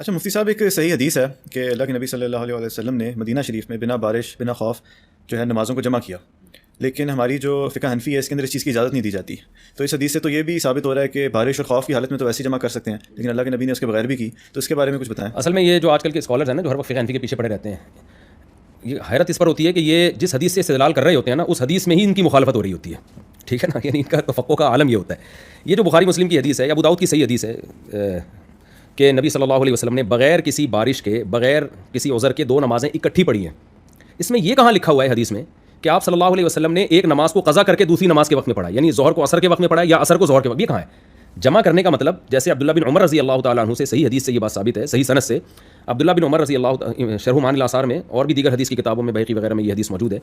اچھا مفتی صاحب، ایک صحیح حدیث ہے کہ اللہ کے نبی صلی اللہ علیہ وسلم نے مدینہ شریف میں بنا بارش بنا خوف جو ہے نمازوں کو جمع کیا، لیکن ہماری جو فقہ حنفی ہے اس کے اندر اس چیز کی اجازت نہیں دی جاتی. تو اس حدیث سے تو یہ بھی ثابت ہو رہا ہے کہ بارش اور خوف کی حالت میں تو ویسے جمع کر سکتے ہیں، لیکن اللہ کے نبی نے اس کے بغیر بھی کی. تو اس کے بارے میں کچھ بتائیں. اصل میں یہ جو آج کل کے اسکالرز ہیں نا، جو ہر وقت فقہ حنفی کے پیچھے پڑے رہتے ہیں، یہ حیرت اس پر ہوتی ہے کہ یہ جس حدیث سے استدلال کر رہے ہوتے ہیں نا، اس حدیث میں ہی ان کی مخالفت ہو رہی ہوتی ہے. ٹھیک ہے نا، یعنی ان کا تفقہ کا عالم یہ ہوتا ہے. یہ جو بخاری مسلم کی حدیث ہے یا ابو داؤد کی صحیح حدیث ہے کہ نبی صلی اللہ علیہ وسلم نے بغیر کسی بارش کے، بغیر کسی عذر کے 2 نمازیں اکٹھی پڑھی ہیں. اس میں یہ کہاں لکھا ہوا ہے حدیث میں کہ آپ صلی اللہ علیہ وسلم نے ایک نماز کو قضا کر کے دوسری نماز کے وقت میں پڑھا، یعنی ظہر کو عصر کے وقت میں پڑھا یا عصر کو ظہر کے وقت؟ یہ کہاں ہے؟ جمع کرنے کا مطلب، جیسے عبداللہ بن عمر رضی اللہ تعالیٰ عنہ سے صحیح حدیث سے یہ بات ثابت ہے، صحیح سند سے. عبداللہ بن عمر رضی اللہ، شرح معانی الاثار میں اور بھی دیگر حدیث کی کتابوں میں، بحقی وغیرہ میں یہ حدیث موجود ہے.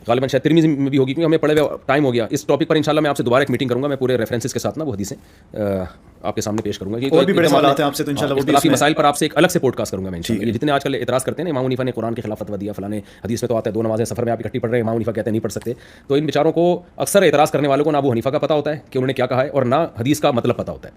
غالباً شاید ترمذی میں بھی ہوگی، کیونکہ ہمیں پڑھے ہوئے ٹائم ہو گیا. اس ٹاپک پر انشاءاللہ میں آپ سے دوبارہ ایک میٹنگ کروں گا، میں پورے ریفرنسز کے ساتھ نا وہ حدیثیں آپ کے سامنے پیش کروں گا. اور بھی بڑے سوالات ہیں آپ سے، تو انشاءاللہ وہ بھی کافی مسائل پر آپ سے ایک الگ سے پوڈ کاسٹ کروں گا میں انشاءاللہ. یہ جتنے آج کل اعتراض کرتے ہیں نا، امام حنیفہ نے قرآن کے خلاف فتویٰ دیا، فلاں حدیث میں تو آتا ہے 2 نمازیں سفر میں آپ اکٹھی پڑھ رہے ہیں، امام حنیفہ کہتے ہیں نہیں پڑھ سکتے. تو ان بیچاروں کو، اکثر اعتراض کرنے والوں کو، نہ ابو حنیفہ کا پتہ ہوتا ہے کہ انہوں نے کیا کہا ہے، اور نہ حدیث کا مطلب پتہ ہوتا ہے.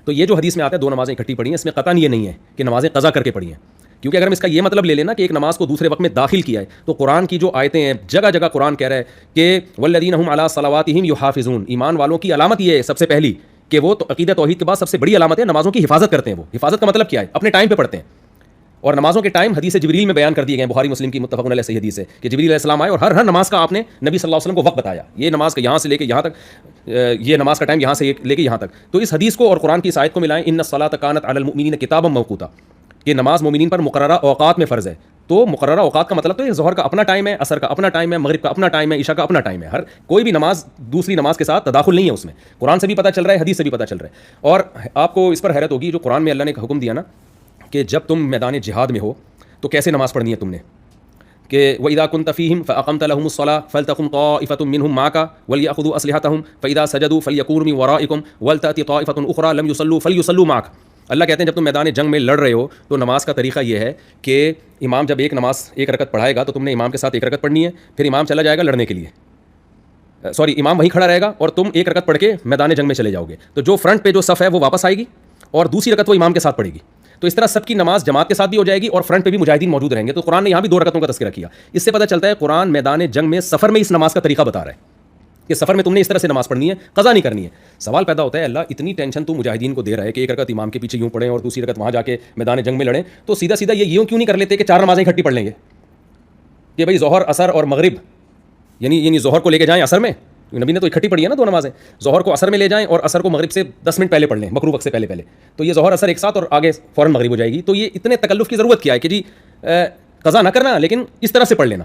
تو یہ جو حدیث میں آتا ہے 2 نمازیں اکٹھی پڑھی ہیں، اس میں قطعاً یہ نہیں ہے کہ نمازیں قضا کر کے پڑھی ہیں. کیونکہ اگر ہم اس کا یہ مطلب لے لینا کہ ایک نماز کو دوسرے وقت میں داخل کیا ہے، تو قرآن کی جو آیتیں ہیں، جگہ جگہ قرآن کہہ رہا ہے کہ والذین هم علی صلواتہم یحافظون، ایمان والوں کی علامت یہ ہے سب سے پہلی کہ وہ تو عقیدہ توحید کے بعد سب سے بڑی علامت ہے نمازوں کی حفاظت کرتے ہیں. وہ حفاظت کا مطلب کیا ہے؟ اپنے ٹائم پہ پڑھتے ہیں. اور نمازوں کے ٹائم حدیث جبریل میں بیان کر دیے گئے ہیں، بخاری مسلم کی متفق علیہ صحیح حدیث ہے کہ جبریل علیہ السلام آئے اور ہر نماز کا آپ نے نبی صلی اللہ علیہ وسلم کو وقت بتایا، یہ نماز کا یہاں سے لے کے یہاں تک، یہ نماز کا ٹائم یہاں سے لے کے یہاں تک. تو اس حدیث کو اور قرآن کی اس آیت کو ملائیں، ان الصلاۃ کانت علی المؤمنین کتابا موقوتا، کہ نماز مومنین پر مقررہ اوقات میں فرض ہے. تو مقررہ اوقات کا مطلب تو یہ ظہر کا اپنا ٹائم ہے، عصر کا اپنا ٹائم ہے، مغرب کا اپنا ٹائم ہے، عشاء کا اپنا ٹائم ہے. ہر کوئی بھی نماز دوسری نماز کے ساتھ تداخل نہیں ہے اس میں. قرآن سے بھی پتہ چل رہا ہے، حدیث سے بھی پتہ چل رہا ہے. اور آپ کو اس پر حیرت ہوگی، جو قرآن میں اللہ نے حکم دیا نا کہ جب تم میدان جہاد میں ہو تو کیسے نماز پڑھنی ہے تم نے، کہ وَإِذَا كُنْتَ فِيهِمْ فَأَقَمْتَ لَهُمُ الصَّلَاةَ فَلْتَقُمْ طَائِفَةٌ مِّنْهُمْ مَعَكَ وَلْيَأْخُذُوا أَسْلِحَتَهُمْ فَإِذَا سَجَدُوا فَلْيَكُونُوا مِنْ وَرَائِكُمْ وَلْتَأْتِ طَائِفَةٌ أُخْرَىٰ لَمْ يُصَلُّوا فَلْيُصَلُّوا مَعَكَ. اللہ کہتے ہیں جب تم میدان جنگ میں لڑ رہے ہو تو نماز کا طریقہ یہ ہے کہ امام جب ایک نماز ایک رکعت پڑھائے گا تو تم نے امام کے ساتھ ایک رکعت پڑھنی ہے، پھر امام چلا جائے گا لڑنے کے لیے، امام وہیں کھڑا رہے گا اور تم ایک رکعت پڑھ کے میدان جنگ میں چلے جاؤ گے. تو جو فرنٹ پہ جو صف ہے وہ واپس آئے گی اور دوسری رکعت وہ امام کے ساتھ پڑھے گی. تو اس طرح سب کی نماز جماعت کے ساتھ بھی ہو جائے گی اور فرنٹ پہ بھی مجاہدین موجود رہیں گے. تو قرآن نے یہاں بھی 2 رکعتوں کا تذکرہ کیا. اس سے پتہ چلتا ہے قرآن میدان جنگ میں سفر میں اس نماز کا طریقہ بتا رہا ہے کہ سفر میں تم نے اس طرح سے نماز پڑھنی ہے، قضا نہیں کرنی ہے. سوال پیدا ہوتا ہے، اللہ اتنی ٹینشن تو مجاہدین کو دے رہا ہے کہ ایک رکعت امام کے پیچھے یوں پڑھیں اور دوسری رکعت وہاں جا کے میدان جنگ میں لڑیں، تو سیدھا سیدھا یہ یوں کیوں نہیں کر لیتے کہ 4 نمازیں اکٹھی پڑھ لیں گے، کہ بھائی ظہر عصر اور مغرب، یعنی ظہر کو لے کے جائیں عصر میں، نبی نے تو اکٹھی پڑھی ہے نا 2 نمازیں، ظہر کو عصر میں لے جائیں اور عصر کو مغرب سے 10 منٹ پہلے پڑھ لیں، مکروہ وقت سے پہلے تو یہ ظہر عصر ایک ساتھ اور آگے فوراً مغرب ہو جائے گی. تو یہ اتنے تکلف کی ضرورت کیا ہے کہ جی قضا نہ کرنا لیکن اس طرح سے پڑھ لینا.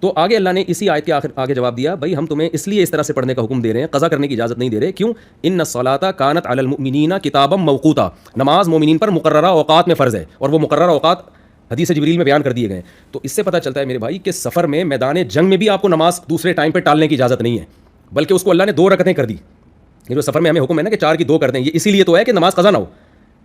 تو آگے اللہ نے اسی آیت کے آگے جواب دیا، بھائی ہم تمہیں اس لیے اس طرح سے پڑھنے کا حکم دے رہے ہیں، قضا کرنے کی اجازت نہیں دے رہے. کیوں؟ ان الصلاۃ کانت علی المؤمنین کتابا موقوتا، نماز مومنین پر مقررہ اوقات میں فرض ہے اور وہ مقررہ اوقات حدیث جبریل میں بیان کر دیے گئے. تو اس سے پتہ چلتا ہے میرے بھائی کہ سفر میں میدان جنگ میں بھی آپ کو نماز دوسرے ٹائم پہ ٹالنے کی اجازت نہیں ہے، بلکہ اس کو اللہ نے 2 رکعتیں کر دی. یہ جو سفر میں ہمیں حکم ہے نا کہ 4 کی 2 کر دیں، یہ اسی لیے تو ہے کہ نماز قضا نہ ہو،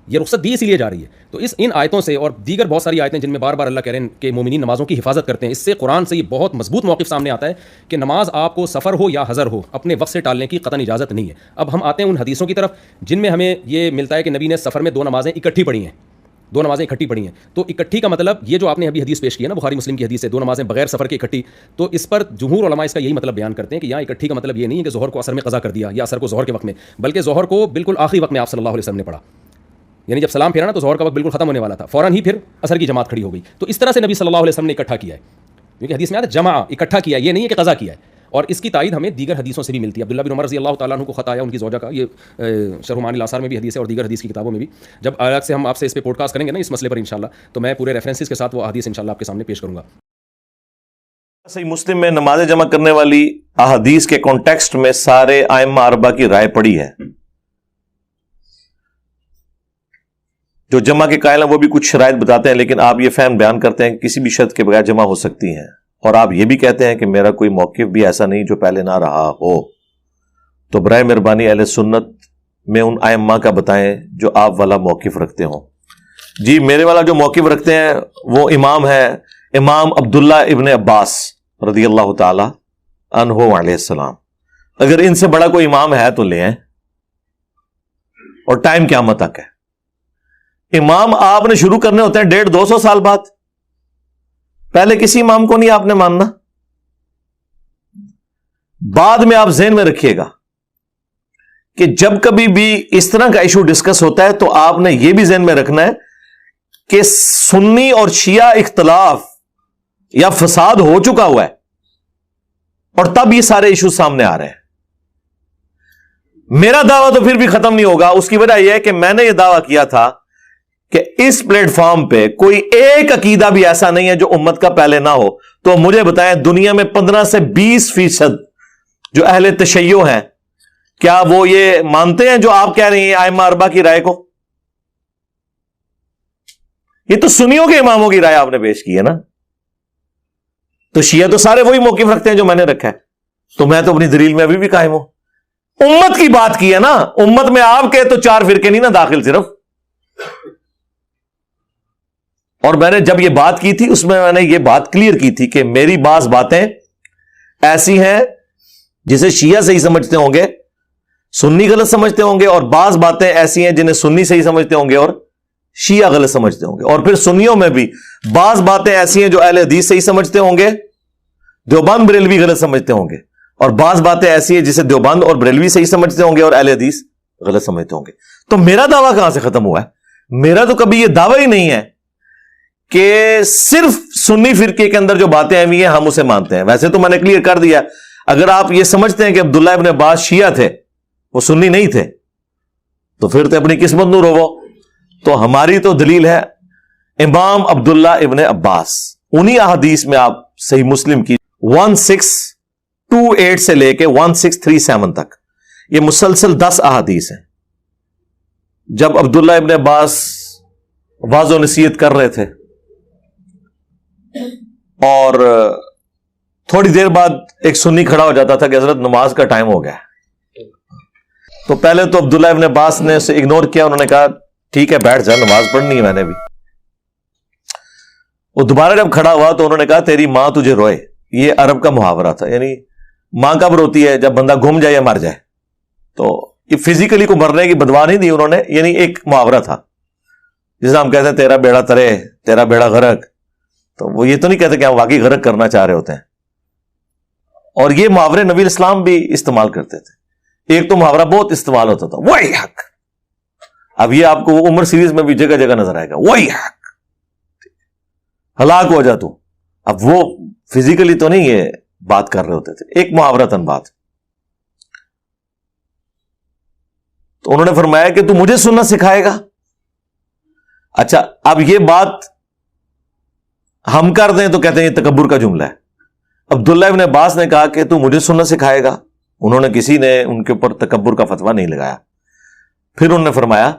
یہ رخصت دی اسی لیے جا رہی ہے. تو ان آیتوں سے اور دیگر بہت ساری آیتیں جن میں بار بار اللہ کہہ رہے ہیں کہ مومنین نمازوں کی حفاظت کرتے ہیں، اس سے قرآن سے یہ بہت مضبوط موقف سامنے آتا ہے کہ نماز آپ کو سفر ہو یا حضر ہو اپنے وقت سے ٹالنے کی قطعاً اجازت نہیں ہے. اب ہم آتے ہیں ان حدیثوں کی طرف جن میں ہمیں یہ ملتا ہے کہ نبی نے سفر میں 2 نمازیں اکٹھی پڑھی ہیں، 2 نمازیں اکٹھی پڑھی ہیں. تو اکٹھی کا مطلب یہ جو آپ نے ابھی حدیث پیش کی ہے نا، بخاری مسلم کی حدیث ہے 2 نمازیں بغیر سفر کے اکٹھی. تو اس پر جمہور علماء اس کا یہی مطلب بیان کرتے ہیں کہ یہاں اکٹھی کا مطلب یہ نہیں ہے کہ ظہر کو عصر میں قضا کر دیا یا عصر کو ظہر کے وقت میں، بلکہ ظہر کو بالکل آخری وقت میں آپ صلی اللہ علیہ وسلم نے پڑھا. یعنی جب سلام پھیرا نا تو ظہر کا وقت بالکل ختم ہونے والا تھا، فوراً ہی پھر عصر کی جماعت کھڑی ہو گئی. تو اس طرح سے نبی صلی اللہ علیہ وسلم نے اکٹھا کیا ہے، کیونکہ حدیث میں آتا ہے جمع، اکٹھا کیا ہے، یہ نہیں ہے کہ قضا کیا ہے. اور اس کی تائید ہمیں دیگر حدیثوں سے بھی ملتی ہے. عبداللہ بن عمر رضی اللہ تعالیٰ عنہ کو خط آیا ان کی زوجہ کا، یہ شرح معانی الاثار میں بھی حدیث ہے اور دیگر حدیث کی کتابوں میں بھی. جب الگ سے ہم آپ سے اس پہ پوڈ کاسٹ کریں گے نا اس مسئلے پر انشاءاللہ، تو میں پورے ریفرنسز کے ساتھ وہ حدیث انشاءاللہ آپ کے سامنے پیش کروں گا. صحیح مسلم میں نماز جمع کرنے والی احادیث کے کانٹیکسٹ میں سارے ائمہ اربعہ کی رائے پڑی ہے. جو جمع کے قائل ہیں وہ بھی کچھ شرائط بتاتے ہیں، لیکن آپ یہ فہم بیان کرتے ہیں کہ کسی بھی شرط کے بغیر جمع ہو سکتی ہیں، اور آپ یہ بھی کہتے ہیں کہ میرا کوئی موقف بھی ایسا نہیں جو پہلے نہ رہا ہو. تو برائے مہربانی اہل سنت میں ان ائمہ کا بتائیں جو آپ والا موقف رکھتے ہوں. جی میرے والا جو موقف رکھتے ہیں وہ امام ہے امام عبداللہ ابن عباس رضی اللہ تعالی عنہ علیہ السلام. اگر ان سے بڑا کوئی امام ہے تو لے آئیں، اور ٹائم قیامت تک ہے. امام آپ نے شروع کرنے ہوتے ہیں 150-200 سال بعد. پہلے کسی امام کو نہیں آپ نے ماننا. بعد میں آپ ذہن میں رکھیے گا کہ جب کبھی بھی اس طرح کا ایشو ڈسکس ہوتا ہے تو آپ نے یہ بھی ذہن میں رکھنا ہے کہ سنی اور شیعہ اختلاف یا فساد ہو چکا ہوا ہے اور تب یہ سارے ایشو سامنے آ رہے ہیں. میرا دعویٰ تو پھر بھی ختم نہیں ہوگا. اس کی وجہ یہ ہے کہ میں نے یہ دعویٰ کیا تھا کہ اس پلیٹ فارم پہ کوئی ایک عقیدہ بھی ایسا نہیں ہے جو امت کا پہلے نہ ہو. تو مجھے بتائیں دنیا میں 15 سے 20% جو اہل تشیع ہیں کیا وہ یہ مانتے ہیں جو آپ کہہ رہی ہیں ائمہ اربعہ کی رائے کو؟ یہ تو سنیوں کے اماموں کی رائے آپ نے پیش کی ہے نا. تو شیعہ تو سارے وہی موقف رکھتے ہیں جو میں نے رکھا ہے. تو میں تو اپنی دلیل میں ابھی بھی قائم ہوں. امت کی بات کی ہے نا. امت میں آپ کے تو 4 فرقے نہیں نا داخل صرف. اور میں نے جب یہ بات کی تھی اس میں نے یہ بات کلیئر کی تھی کہ میری بعض باتیں ایسی ہیں جسے شیعہ صحیح سمجھتے ہوں گے سنی غلط سمجھتے ہوں گے, اور بعض باتیں ایسی ہیں جنہیں سنی صحیح سمجھتے ہوں گے اور شیعہ غلط سمجھتے ہوں گے. اور پھر سنیوں میں بھی بعض باتیں ایسی ہیں جو اہل حدیث صحیح سمجھتے ہوں گے, دیوبند بریلوی غلط سمجھتے ہوں گے, اور بعض باتیں ایسی ہیں جسے دیوبند اور بریلوی صحیح سمجھتے ہوں گے اور اہل حدیث غلط سمجھتے ہوں گے. تو میرا دعویٰ کہاں سے ختم ہوا ہے؟ میرا تو کبھی یہ دعویٰ ہی نہیں ہے کہ صرف سنی فرقے کے اندر جو باتیں آئی ہیں ہم اسے مانتے ہیں. ویسے تو میں نے کلیئر کر دیا, اگر آپ یہ سمجھتے ہیں کہ عبداللہ ابن عباس شیعہ تھے وہ سنی نہیں تھے تو پھر تو اپنی قسمت نو رو. تو ہماری تو دلیل ہے امام عبداللہ ابن عباس. انہی احادیث میں آپ صحیح مسلم کی 1628 سے لے کے 1637 تک یہ مسلسل 10 احادیث ہیں. جب عبداللہ ابن عباس واضح و نصیحت کر رہے تھے اور تھوڑی دیر بعد ایک سنی کھڑا ہو جاتا تھا کہ حضرت نماز کا ٹائم ہو گیا, تو پہلے تو عبداللہ ابن عباس نے اسے اگنور کیا. انہوں نے کہا ٹھیک ہے بیٹھ جا, نماز پڑھنی ہے میں نے بھی. وہ دوبارہ جب کھڑا ہوا تو انہوں نے کہا تیری ماں تجھے روئے. یہ عرب کا محاورہ تھا, یعنی ماں کب روتی ہے؟ جب بندہ گم جائے یا مر جائے. تو یہ فزیکلی کو مرنے کی بدوا نہیں دی انہوں نے, یعنی ایک محاورہ تھا جسے ہم کہتے ہیں تیرا بیڑا ترے تیرا بیڑا غرق. تو وہ یہ تو نہیں کہتے کہ ہم واقعی غرق کرنا چاہ رہے ہوتے ہیں. اور یہ محاورے نبی اسلام بھی استعمال کرتے تھے. ایک تو محاورہ بہت استعمال ہوتا تھا وہی حق. اب یہ آپ کو عمر سیریز میں بھی جگہ جگہ نظر آئے گا وہی حق, ہلاک ہو جا تو. اب وہ فزیکلی تو نہیں یہ بات کر رہے ہوتے تھے, ایک محاورتاً بات. تو انہوں نے فرمایا کہ تو مجھے سننا سکھائے گا. اچھا اب یہ بات ہم کر دیں تو کہتے ہیں یہ تکبر کا جملہ ہے. عبداللہ ابن عباس نے کہا کہ تو مجھے سننا سکھائے گا. انہوں نے کسی نے ان کے اوپر تکبر کا فتویٰ نہیں لگایا. پھر انہوں نے فرمایا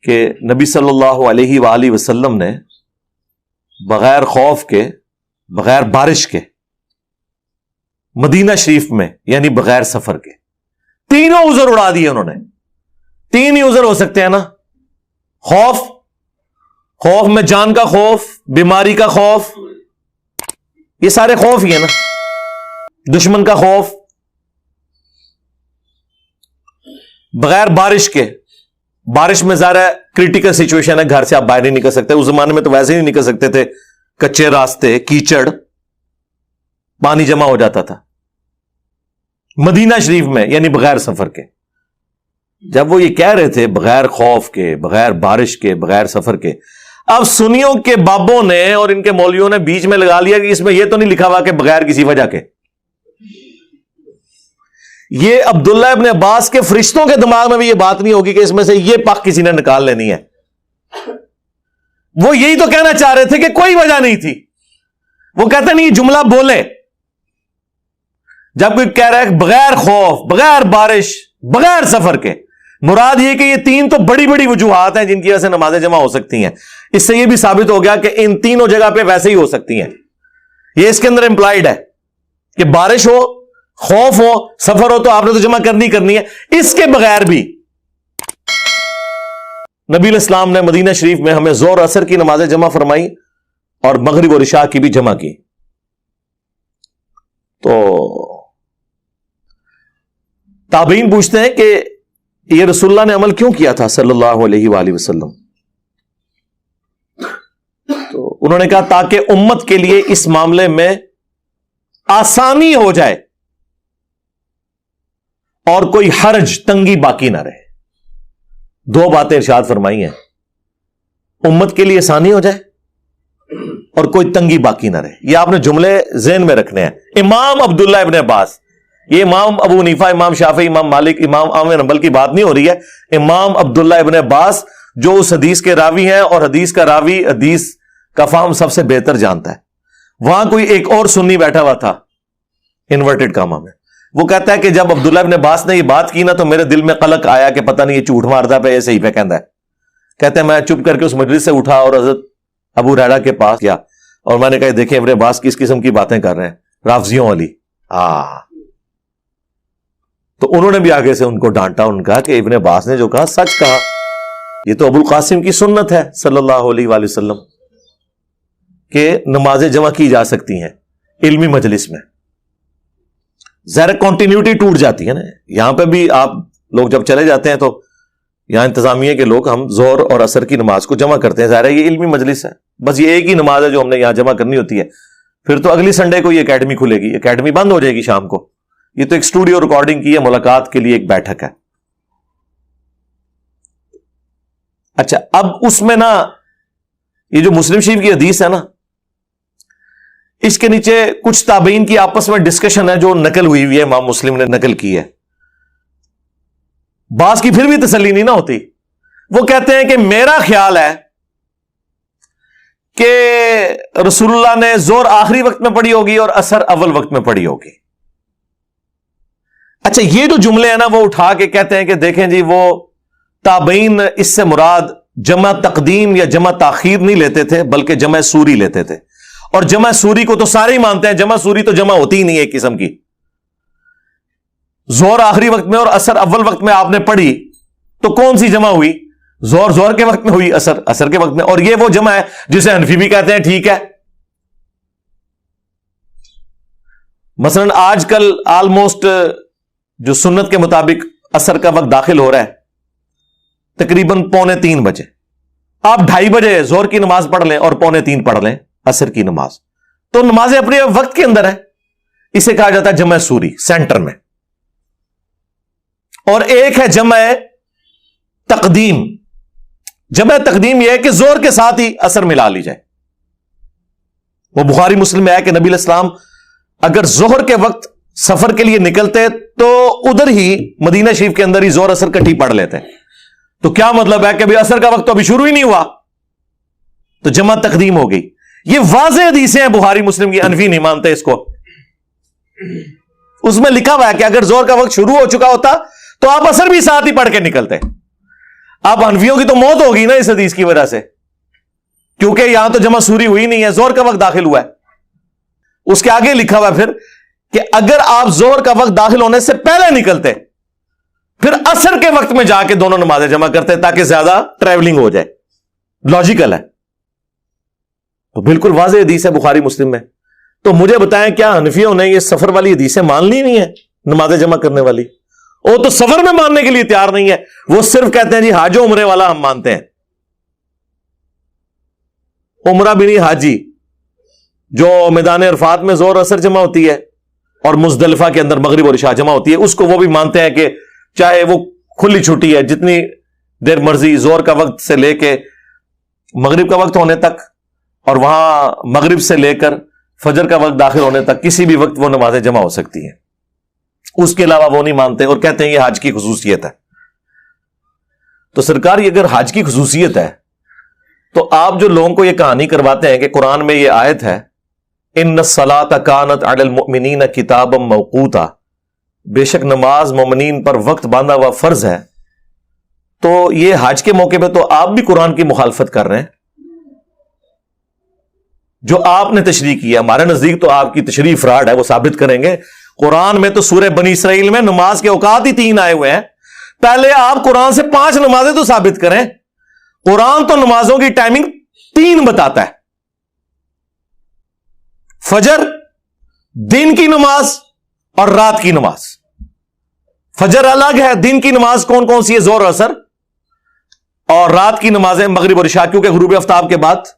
کہ نبی صلی اللہ علیہ وآلہ وسلم نے بغیر خوف کے بغیر بارش کے مدینہ شریف میں یعنی بغیر سفر کے تینوں عذر اڑا دیے. انہوں نے 3 ہی عذر ہو سکتے ہیں نا, خوف میں جان کا خوف, بیماری کا خوف, یہ سارے خوف ہی ہیں نا, دشمن کا خوف. بغیر بارش کے, بارش میں ظاہر ہے کریٹیکل سچویشن ہے, گھر سے آپ باہر نہیں نکل سکتے. اس زمانے میں تو ویسے ہی نہیں نکل سکتے تھے, کچے راستے, کیچڑ, پانی جمع ہو جاتا تھا. مدینہ شریف میں یعنی بغیر سفر کے. جب وہ یہ کہہ رہے تھے بغیر خوف کے بغیر بارش کے بغیر سفر کے, اب سنیوں کے بابوں نے اور ان کے مولویوں نے بیچ میں لگا لیا کہ اس میں یہ تو نہیں لکھا ہوا کہ بغیر کسی وجہ کے. یہ عبداللہ ابن عباس کے فرشتوں کے دماغ میں بھی یہ بات نہیں ہوگی کہ اس میں سے یہ پک کسی نے نکال لینی ہے. وہ یہی تو کہنا چاہ رہے تھے کہ کوئی وجہ نہیں تھی. وہ کہتے نہیں جملہ بولے جب کوئی کہہ رہا ہے بغیر خوف بغیر بارش بغیر سفر کے, مراد یہ کہ یہ 3 تو بڑی بڑی وجوہات ہیں جن کی وجہ سے نمازیں جمع ہو سکتی ہیں. اس سے یہ بھی ثابت ہو گیا کہ ان تینوں جگہ پہ ویسے ہی ہو سکتی ہیں. یہ اس کے اندر امپلائڈ ہے کہ بارش ہو, خوف ہو, سفر ہو تو آپ نے تو جمع کرنی ہے. اس کے بغیر بھی نبی الاسلام نے مدینہ شریف میں ہمیں ظہر عصر کی نمازیں جمع فرمائی اور مغرب اور عشاء کی بھی جمع کی. تو تابعین پوچھتے ہیں کہ یہ رسول اللہ نے عمل کیوں کیا تھا صلی اللہ علیہ وآلہ وسلم. انہوں نے کہا تاکہ امت کے لیے اس معاملے میں آسانی ہو جائے اور کوئی حرج تنگی باقی نہ رہے. دو باتیں ارشاد فرمائی ہیں, امت کے لیے آسانی ہو جائے اور کوئی تنگی باقی نہ رہے. یہ آپ نے جملے ذہن میں رکھنے ہیں. امام عبداللہ ابن عباس, یہ امام ابو حنیفہ, امام شافعی, امام مالک, امام احمد بن حنبل کی بات نہیں ہو رہی ہے. امام عبداللہ ابن عباس جو اس حدیث کے راوی ہیں, اور حدیث کا راوی حدیث کا فہم سب سے بہتر جانتا ہے. وہاں کوئی ایک اور سنی بیٹھا ہوا تھا انورٹڈ کاما میں, وہ کہتا ہے کہ جب عبداللہ ابن عباس نے یہ بات کی نا تو میرے دل میں قلق آیا کہ پتہ نہیں یہ جھوٹ مارتا پہ یہ صحیح پہ کہندا ہے. کہتے ہیں میں چپ کر کے اس مجلس سے اٹھا اور حضرت ابو ہریرہ کے پاس گیا اور میں نے کہا دیکھیں ابن عباس کس قسم کی باتیں کر رہے ہیں, رافضیوں والی. تو انہوں نے بھی آگے سے ان کو ڈانٹا, ان کا کہ ابن عباس نے جو کہا سچ کہا, یہ تو ابو القاسم کی سنت ہے صلی اللہ علیہ وآلہ وسلم کہ نمازیں جمع کی جا سکتی ہیں علمی مجلس میں. ظاہر کنٹینیوٹی ٹوٹ جاتی ہے نا. یہاں پہ بھی آپ لوگ جب چلے جاتے ہیں تو یہاں انتظامیہ کے لوگ ہم ظہر اور عصر کی نماز کو جمع کرتے ہیں. ظاہر ہے یہ علمی مجلس ہے, بس یہ ایک ہی نماز ہے جو ہم نے یہاں جمع کرنی ہوتی ہے. پھر تو اگلی سنڈے کو یہ اکیڈمی کھلے گی, اکیڈمی بند ہو جائے گی شام کو. یہ تو ایک اسٹوڈیو ریکارڈنگ کی ہے, ملاقات کے لیے ایک بیٹھک ہے. اچھا, اب اس میں نا یہ جو مسلم شریف کی حدیث ہے نا, اس کے نیچے کچھ تابعین کی آپس میں ڈسکشن ہے جو نقل ہوئی ہے, امام مسلم نے نقل کی ہے. بعض کی پھر بھی تسلی نہیں نہ ہوتی. وہ کہتے ہیں کہ میرا خیال ہے کہ رسول اللہ نے ظہر آخری وقت میں پڑھی ہوگی اور عصر اول وقت میں پڑھی ہوگی. اچھا, یہ جو جملے ہیں نا وہ اٹھا کے کہتے ہیں کہ دیکھیں جی وہ تابعین اس سے مراد جمع تقدیم یا جمع تاخیر نہیں لیتے تھے بلکہ جمع سوری لیتے تھے. اور جمع سوری کو تو سارے ہی مانتے ہیں, جمع سوری تو جمع ہوتی ہی نہیں ہے ایک قسم کی. ظہر آخری وقت میں اور عصر اول وقت میں آپ نے پڑھی تو کون سی جمع ہوئی؟ ظہر کے وقت میں ہوئی, عصر کے وقت میں. اور یہ وہ جمع ہے جسے حنفی بھی کہتے ہیں ٹھیک ہے. مثلا آج کل آلموسٹ جو سنت کے مطابق عصر کا وقت داخل ہو رہا ہے تقریباً 2:45 بجے. آپ 2:30 بجے ظہر کی نماز پڑھ لیں اور 2:45 پڑھ لیں عصر کی نماز, تو نمازیں اپنے وقت کے اندر ہے. اسے کہا جاتا ہے جمع سوری سینٹر میں. اور ایک ہے جمع تقدیم. جمع تقدیم یہ ہے کہ ظہر کے ساتھ ہی عصر ملا لی جائے. وہ بخاری مسلم میں ہے کہ نبی علیہ السلام اگر ظہر کے وقت سفر کے لیے نکلتے تو ادھر ہی مدینہ شریف کے اندر ہی ظہر عصر کٹھی پڑھ لیتے. تو کیا مطلب ہے کہ ابھی عصر کا وقت تو ابھی شروع ہی نہیں ہوا, تو جمع تقدیم ہو گئی. یہ واضح حدیثیں ہیں بخاری مسلم کی, انفی نہیں مانتے اس کو. اس میں لکھا ہوا ہے کہ اگر ظہر کا وقت شروع ہو چکا ہوتا تو آپ عصر بھی ساتھ ہی پڑھ کے نکلتے. آپ انفیوں کی تو موت ہوگی نا اس حدیث کی وجہ سے, کیونکہ یہاں تو جمع سوری ہوئی نہیں ہے, ظہر کا وقت داخل ہوا ہے. اس کے آگے لکھا ہوا ہے پھر کہ اگر آپ ظہر کا وقت داخل ہونے سے پہلے نکلتے پھر عصر کے وقت میں جا کے دونوں نمازیں جمع کرتے تاکہ زیادہ ٹریولنگ ہو جائے. لاجیکل ہے. تو بالکل واضح حدیث ہے بخاری مسلم میں. تو مجھے بتائیں کیا حنفیوں نے یہ سفر والی حدیثیں مان لی نہیں ہے نمازیں جمع کرنے والی؟ وہ تو سفر میں ماننے کے لیے تیار نہیں ہے. وہ صرف کہتے ہیں جی حاج و عمرے والا ہم مانتے ہیں. عمرہ بھی نہیں, حاجی جو میدان عرفات میں ظہر عصر جمع ہوتی ہے اور مزدلفہ کے اندر مغرب اور عشاء جمع ہوتی ہے, اس کو وہ بھی مانتے ہیں کہ چاہے وہ کھلی چھٹی ہے جتنی دیر مرضی ظہر کا وقت سے لے کے مغرب کا وقت ہونے تک اور وہاں مغرب سے لے کر فجر کا وقت داخل ہونے تک کسی بھی وقت وہ نمازیں جمع ہو سکتی ہیں. اس کے علاوہ وہ نہیں مانتے اور کہتے ہیں یہ حج کی خصوصیت ہے. تو سرکار یہ اگر حج کی خصوصیت ہے تو آپ جو لوگوں کو یہ کہانی کرواتے ہیں کہ قرآن میں یہ آیت ہے ان الصلاۃ کانت علی المؤمنین کتابا موقوتا, بے شک نماز مومنین پر وقت باندھا ہوا فرض ہے, تو یہ حج کے موقع پہ تو آپ بھی قرآن کی مخالفت کر رہے ہیں. جو آپ نے تشریح کیا, ہمارے نزدیک تو آپ کی تشریح فراڈ ہے, وہ ثابت کریں گے. قرآن میں تو سورہ بنی اسرائیل میں نماز کے اوقات ہی 3 آئے ہوئے ہیں. پہلے آپ قرآن سے 5 نمازیں تو ثابت کریں. قرآن تو نمازوں کی ٹائمنگ 3 بتاتا ہے. فجر, دن کی نماز اور رات کی نماز. فجر الگ ہے, دن کی نماز کون کون سی ہے؟ ظہر عصر. اور رات کی نمازیں مغرب اور عشاء, کیونکہ غروب آفتاب کے بعد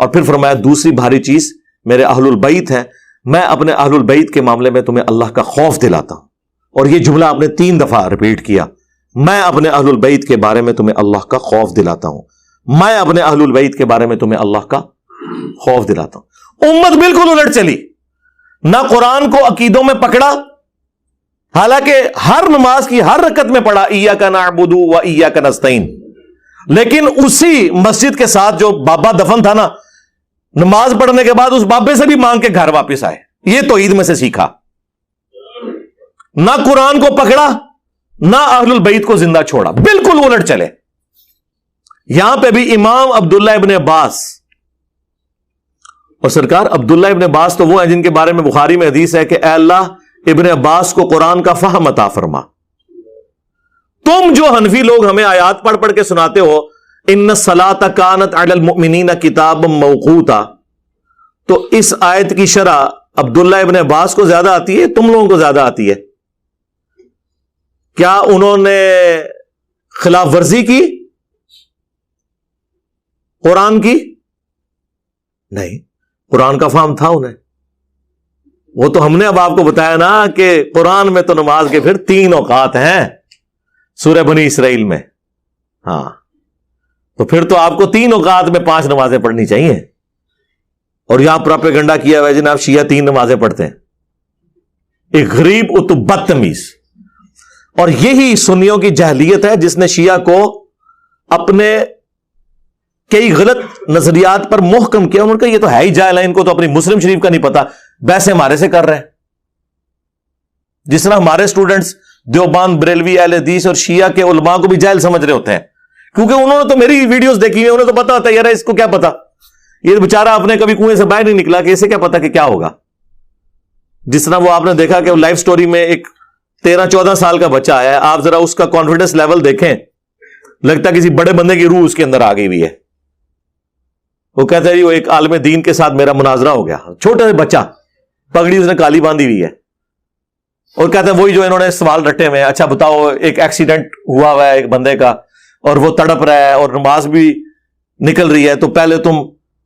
اور پھر فرمایا دوسری بھاری چیز میرے اہل البیت ہیں، میں اپنے اہل البیت کے معاملے میں تمہیں اللہ کا خوف دلاتا ہوں. اور یہ جملہ آپ نے 3 دفعہ ریپیٹ کیا، میں اپنے اہل البیت کے بارے میں تمہیں اللہ کا خوف دلاتا ہوں، میں اپنے اہل البیت کے بارے میں تمہیں اللہ کا خوف دلاتا ہوں. امت بالکل الٹ چلی، نہ قرآن کو عقیدوں میں پکڑا، حالانکہ ہر نماز کی ہر رکعت میں پڑھا ایاک نعبد و ایاک نستعین، لیکن اسی مسجد کے ساتھ جو بابا دفن تھا نا، نماز پڑھنے کے بعد اس بابے سے بھی مانگ کے گھر واپس آئے. یہ توحید میں سے سیکھا. نہ قرآن کو پکڑا نہ اہل البیت کو زندہ چھوڑا، بالکل الٹ چلے. یہاں پہ بھی امام عبداللہ ابن عباس، اور سرکار عبداللہ ابن عباس تو وہ ہیں جن کے بارے میں بخاری میں حدیث ہے کہ اے اللہ ابن عباس کو قرآن کا فہم عطا فرما. تم جو حنفی لوگ ہمیں آیات پڑھ پڑھ کے سناتے ہو ان الصلاۃ کانت علی المؤمنین کتابا موقوتا، تو اس آیت کی شرح عبداللہ ابن عباس کو زیادہ آتی ہے تم لوگوں کو زیادہ آتی ہے؟ کیا انہوں نے خلاف ورزی کی قرآن کی؟ نہیں، قرآن کا فہم تھا انہیں. وہ تو ہم نے اب آپ کو بتایا نا کہ قرآن میں تو نماز کے پھر 3 اوقات ہیں سورہ بنی اسرائیل میں. ہاں، تو پھر تو آپ کو 3 اوقات میں 5 نمازیں پڑھنی چاہیے. اور یہاں پراپیگنڈا کیا ہوا ہے جناب شیعہ 3 نمازیں پڑھتے ہیں. ایک غریب اتو بدتمیز. اور یہی سنیوں کی جہلیت ہے جس نے شیعہ کو اپنے کئی غلط نظریات پر محکم کیا. انہوں نے کہا یہ تو ہے ہی جاہل ہے، ان کو تو اپنی مسلم شریف کا نہیں پتا، ویسے ہمارے سے کر رہے ہیں. جس طرح ہمارے سٹوڈنٹس دیوبند بریلوی اہل حدیث اور شیعہ کے علماء کو بھی جاہل سمجھ رہے ہوتے ہیں، کیونکہ انہوں نے تو میری ویڈیوز دیکھی ہیں، انہیں تو پتا ہوتا ہے یار اس کو کیا پتا، یہ بیچارہ اپنے کبھی کنویں سے باہر نہیں نکلا کہ اسے کیا پتا کہ کیا ہوگا. جس طرح وہ آپ نے دیکھا کہ لائف سٹوری میں ایک 13-14 سال کا بچہ آیا ہے، آپ ذرا اس کا کانفیڈنس لیول دیکھیں، لگتا ہے کسی بڑے بندے کی روح اس کے اندر آ گئی ہوئی ہے. وہ کہتا ہے وہ ایک عالم دین کے ساتھ میرا مناظرہ ہو گیا، چھوٹا سا بچہ، پگڑی اس نے کالی باندھی ہوئی ہے، اور کہتا ہے وہی جو انہوں نے سوال رٹے ہوئے ہیں، اچھا بتاؤ ایک ایکسیڈنٹ ہوا ہوا ہے ایک بندے کا اور وہ تڑپ رہا ہے اور نماز بھی نکل رہی ہے، تو پہلے تم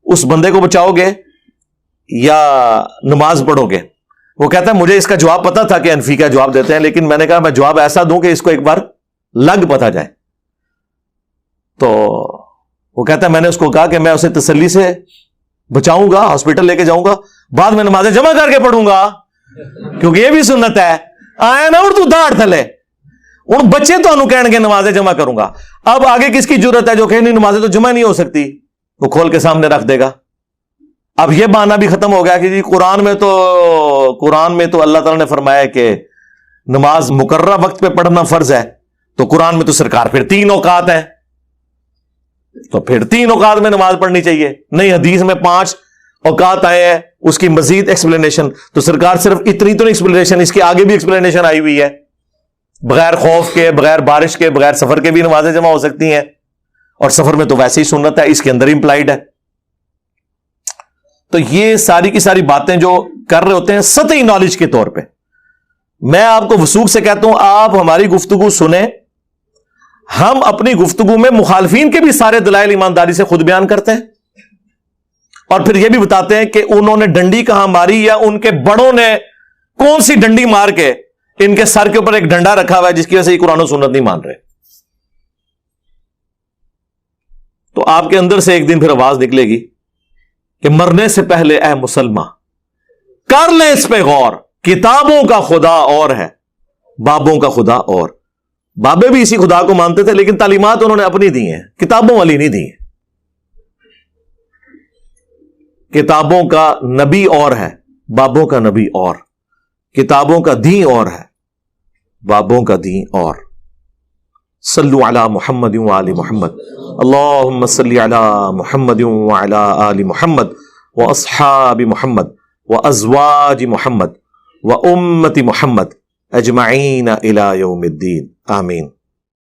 اس بندے کو بچاؤ گے یا نماز پڑھو گے؟ وہ کہتا ہے مجھے اس کا جواب پتا تھا کہ انفی کا جواب دیتے ہیں، لیکن میں نے کہا میں جواب ایسا دوں کہ اس کو ایک بار لگ پتا جائے. تو وہ کہتا ہے میں نے اس کو کہا کہ میں اسے تسلی سے بچاؤں گا، ہاسپٹل لے کے جاؤں گا، بعد میں نمازیں جمع کر کے پڑھوں گا، کیونکہ یہ بھی سنت ہے. آیا نا اور تو داڑ تھلے ان بچے تو انہوں کہنے گے نمازیں جمع کروں گا. اب آگے کس کی ضرورت ہے جو کہ نہیں نمازیں تو جمع نہیں ہو سکتی، وہ کھول کے سامنے رکھ دے گا. اب یہ بہانہ بھی ختم ہو گیا کہ جی قرآن میں تو اللہ تعالیٰ نے فرمایا کہ نماز مقررہ وقت پہ پڑھنا فرض ہے، تو قرآن میں تو سرکار پھر 3 اوقات ہیں، تو پھر 3 اوقات میں نماز پڑھنی چاہیے. نہیں، حدیث میں 5 اوقات آئے ہیں، اس کی مزید ایکسپلینیشن، تو سرکار صرف اتنی تو نہیں ایکسپلینیشن، اس کے آگے بھی ایکسپلینیشن آئی ہوئی ہے. بغیر خوف کے، بغیر بارش کے، بغیر سفر کے بھی نمازیں جمع ہو سکتی ہیں، اور سفر میں تو ویسے ہی سنت ہے، اس کے اندر امپلائڈ ہے. تو یہ ساری کی ساری باتیں جو کر رہے ہوتے ہیں سطحی نالج کے طور پہ. میں آپ کو وثوق سے کہتا ہوں آپ ہماری گفتگو سنیں، ہم اپنی گفتگو میں مخالفین کے بھی سارے دلائل ایمانداری سے خود بیان کرتے ہیں، اور پھر یہ بھی بتاتے ہیں کہ انہوں نے ڈنڈی کہاں ماری یا ان کے بڑوں نے کون سی ڈنڈی مار کے ان کے سر کے اوپر ایک ڈنڈا رکھا ہوا ہے جس کی وجہ سے یہ قرآن و سنت نہیں مان رہے. تو آپ کے اندر سے ایک دن پھر آواز نکلے گی کہ مرنے سے پہلے اے مسلمان کر لیں اس پہ غور، کتابوں کا خدا اور ہے، بابوں کا خدا اور. بابے بھی اسی خدا کو مانتے تھے لیکن تعلیمات انہوں نے اپنی دی ہیں، کتابوں والی نہیں دی ہیں. کتابوں کا نبی اور ہے، بابوں کا نبی اور. کتابوں کا دین اور ہے، بابوں کا دین اور. صلو علی محمد وآل محمد، اللہم صلی علی محمد وعلی آل محمد واصحاب محمد وازواج محمد وامت محمد اجمعین الی یوم الدین، آمین.